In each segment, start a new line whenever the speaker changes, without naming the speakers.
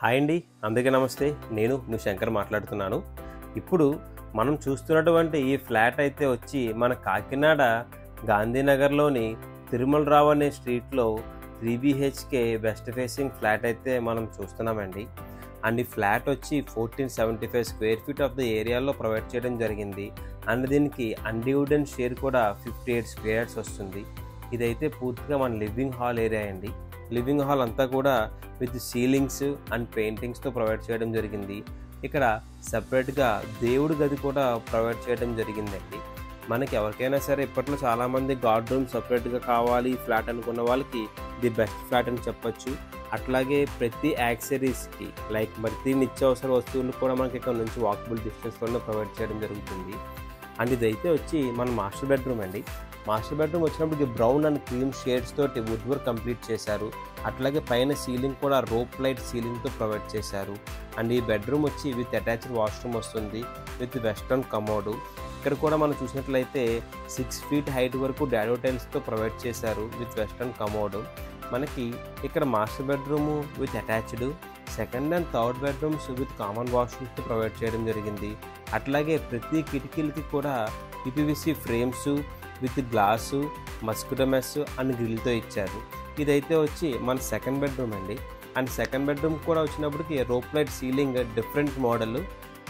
Hi అండి, అందరికీ నమస్తే. నేను మీ శంకర్ మాట్లాడుతున్నాను. ఇప్పుడు మనం చూస్తున్నటువంటి ఈ ఫ్లాట్ అయితే వచ్చి మన కాకినాడ గాంధీనగర్లోని తిరుమల రావు అనే స్ట్రీట్లో 3 BHK వెస్ట్ ఫేసింగ్ ఫ్లాట్ అయితే మనం చూస్తున్నామండి. అండ్ ఈ ఫ్లాట్ వచ్చి 1475 స్క్వేర్ ఫీట్ ఆఫ్ ద ఏరియాలో ప్రొవైడ్ చేయడం జరిగింది. అండ్ దీనికి అన్డివిడెంట్ షేర్ కూడా 58 స్క్వేర్ యార్డ్స్ వస్తుంది. ఇదైతే పూర్తిగా మన లివింగ్ హాల్ ఏరియా అండి. లివింగ్ హాల్ అంతా కూడా విత్ సీలింగ్స్ అండ్ పెయింటింగ్స్తో ప్రొవైడ్ చేయడం జరిగింది. ఇక్కడ సపరేట్గా దేవుడి గది కూడా ప్రొవైడ్ చేయడం జరిగిందండి. మనకి ఎవరికైనా సరే ఇప్పట్లో చాలామంది గార్డ్ రూమ్ సపరేట్గా కావాలి ఫ్లాట్ అనుకున్న వాళ్ళకి ది బెస్ట్ ఫ్లాట్ అని చెప్పొచ్చు. అట్లాగే ప్రతి యాక్సెసరీస్కి లైక్ ప్రతి నిత్యావసర వస్తువులు కూడా మనకి ఇక్కడ నుంచి వాకబుల్ డిస్టెన్స్లోనే ప్రొవైడ్ చేయడం జరుగుతుంది. అండ్ ఇదైతే వచ్చి మన మాస్టర్ బెడ్రూమ్ అండి. మాస్టర్ బెడ్రూమ్ వచ్చినప్పటికి బ్రౌన్ అండ్ క్రీమ్ షేడ్స్ తోటి వుడ్ వర్క్ కంప్లీట్ చేశారు. అట్లాగే పైన సీలింగ్ కూడా రోప్ లైట్ సీలింగ్తో ప్రొవైడ్ చేశారు. అండ్ ఈ బెడ్రూమ్ వచ్చి విత్ అటాచ్డ్ వాష్రూమ్ వస్తుంది విత్ వెస్టర్న్ కమోడు. ఇక్కడ కూడా మనం చూసినట్లయితే 6 feet హైట్ వరకు డాడో టైల్స్తో ప్రొవైడ్ చేశారు విత్ వెస్టర్న్ కమోడు. మనకి ఇక్కడ master bedroom with attached, second and third bedrooms with common వాష్రూమ్స్తో ప్రొవైడ్ చేయడం జరిగింది. అట్లాగే ప్రతి కిటికీలకి కూడా PVC frames with glass, mosquito mesh and గ్రిల్తో ఇచ్చారు. ఇదైతే వచ్చి మన సెకండ్ బెడ్రూమ్ అండి. అండ్ సెకండ్ బెడ్రూమ్ కూడా వచ్చినప్పటికి rope light ceiling different model.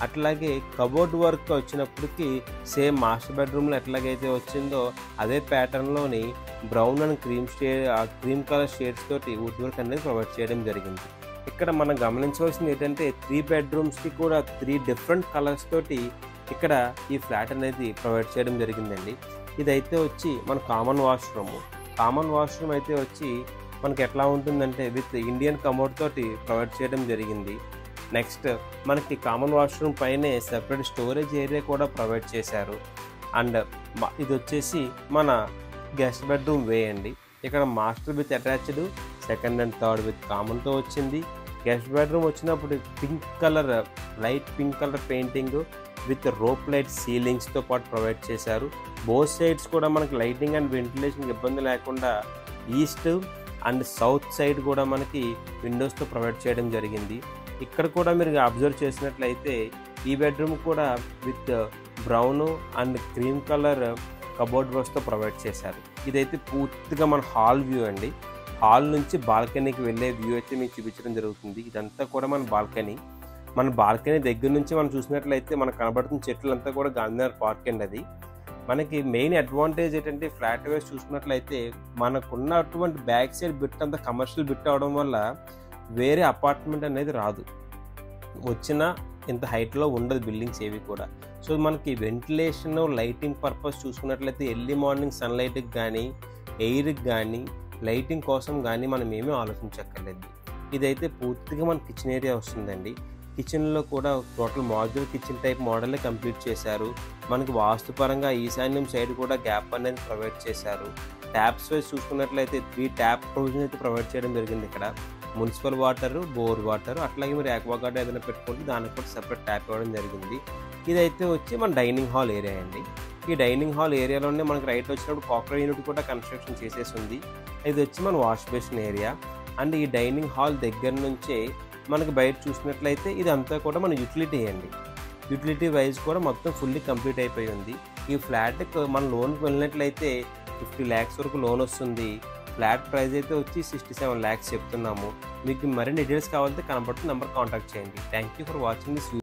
అట్లాగే కబోర్డ్ వర్క్ వచ్చినప్పటికి సేమ్ మాస్టర్ బెడ్రూమ్లో ఎట్లాగైతే వచ్చిందో అదే ప్యాటర్న్లోని brown and cream colour shades తోటి వుడ్ వర్క్ అనేది ప్రొవైడ్ చేయడం జరిగింది. ఇక్కడ మనం గమనించవలసింది ఏంటంటే 3 bedrooms కూడా 3 different కలర్స్ తోటి ఇక్కడ ఈ ఫ్లాట్ అనేది ప్రొవైడ్ చేయడం జరిగిందండి. ఇదైతే వచ్చి మన కామన్ వాష్రూమ్ అయితే వచ్చి మనకి ఎట్లా ఉంటుందంటే విత్ ఇండియన్ కమోడ్ తోటి ప్రొవైడ్ చేయడం జరిగింది. నెక్స్ట్ మనకి కామన్ వాష్రూమ్ పైనే సెపరేట్ స్టోరేజ్ ఏరియా కూడా ప్రొవైడ్ చేశారు. అండ్ ఇది వచ్చేసి మన గెస్ట్ బెడ్రూమ్ వే అండి. ఇక్కడ master with attached, second and third with కామన్తో వచ్చింది. గెస్ట్ బెడ్రూమ్ వచ్చినప్పుడు light pink colour painting with rope light సీలింగ్స్తో పాటు ప్రొవైడ్ చేశారు. బోత్ సైడ్స్ కూడా మనకి లైటింగ్ అండ్ వెంటిలేషన్ ఇబ్బంది లేకుండా ఈస్ట్ అండ్ సౌత్ సైడ్ కూడా మనకి విండోస్తో ప్రొవైడ్ చేయడం జరిగింది. ఇక్కడ కూడా మీరు అబ్జర్వ్ చేసినట్లయితే ఈ బెడ్రూమ్ కూడా with brown and cream colour cupboard వర్క్స్తో ప్రొవైడ్ చేశారు. ఇదైతే పూర్తిగా మన హాల్ వ్యూ అండి. హాల్ నుంచి బాల్కనీకి వెళ్ళే వ్యూ అయితే మీకు చూపించడం జరుగుతుంది. ఇదంతా కూడా మన బాల్కనీ దగ్గర నుంచి మనం చూసినట్లయితే మనకు కనబడుతున్న చెట్లంతా కూడా గాంధీనగర్ పార్క్ అండి. అది మనకి మెయిన్ అడ్వాంటేజ్ ఏంటంటే ఫ్లాట్ వైజ్ చూసుకున్నట్లయితే మనకున్నటువంటి బ్యాక్ సైడ్ బిట్ అంతా కమర్షియల్ బిట్ అవడం వల్ల వేరే అపార్ట్మెంట్ అనేది రాదు, వచ్చినా ఇంత హైట్లో ఉండదు బిల్డింగ్స్ ఏవి కూడా. సో మనకి వెంటిలేషన్ లైటింగ్ పర్పస్ చూసుకున్నట్లయితే ఎర్లీ మార్నింగ్ సన్లైట్కి కానీ ఎయిర్కి కానీ లైటింగ్ కోసం కానీ మనం ఏమీ ఆలోచించక్కర్లేదు. ఇదైతే పూర్తిగా మన కిచెన్ ఏరియా వస్తుందండి. కిచెన్లో కూడా టోటల్ మాడ్యులర్ కిచెన్ టైప్ మోడలే కంప్లీట్ చేశారు. మనకి వాస్తుపరంగా ఈశాన్యం సైడ్ కూడా గ్యాప్ అనేది ప్రొవైడ్ చేశారు. ట్యాప్స్ వైజ్ చూసుకున్నట్లయితే 3 ట్యాప్ ప్రొవిజన్ అయితే ప్రొవైడ్ చేయడం జరిగింది. ఇక్కడ మున్సిపల్ వాటర్, బోర్ వాటర్, అట్లాగే మీరు యాక్వాగార్డ్ ఏదైనా పెట్టుకుంటే దానికి కూడా సెపరేట్ ట్యాప్ ఇవ్వడం జరిగింది. ఇదైతే వచ్చి మన డైనింగ్ హాల్ ఏరియా అండి. ఈ డైనింగ్ హాల్ ఏరియాలోనే మనకి రైట్ వచ్చినప్పుడు కాక్రో యూనిట్ కూడా కన్స్ట్రక్షన్ చేసేసి ఉంది. ఇది వచ్చి మన వాష్ బేసిన్ ఏరియా. అండ్ ఈ డైనింగ్ హాల్ దగ్గర నుంచే మనకి బయట చూసినట్లయితే ఇది అంతా కూడా మన యూటిలిటీ అండి. యూటిలిటీ వైజ్ కూడా మొత్తం ఫుల్లీ కంప్లీట్ అయిపోయి ఉంది. ఈ ఫ్లాట్కి మన లోన్కి వెళ్ళినట్లయితే 50 lakhs వరకు లోన్ వస్తుంది. ఫ్లాట్ ప్రైస్ అయితే వచ్చి 67 lakhs చెప్తున్నాము. మీకు మరిన్ని డీటెయిల్స్ కావాలంటే కనబడుతున్న నెంబర్ కాంటాక్ట్ చేయండి. Thank you for watching this video.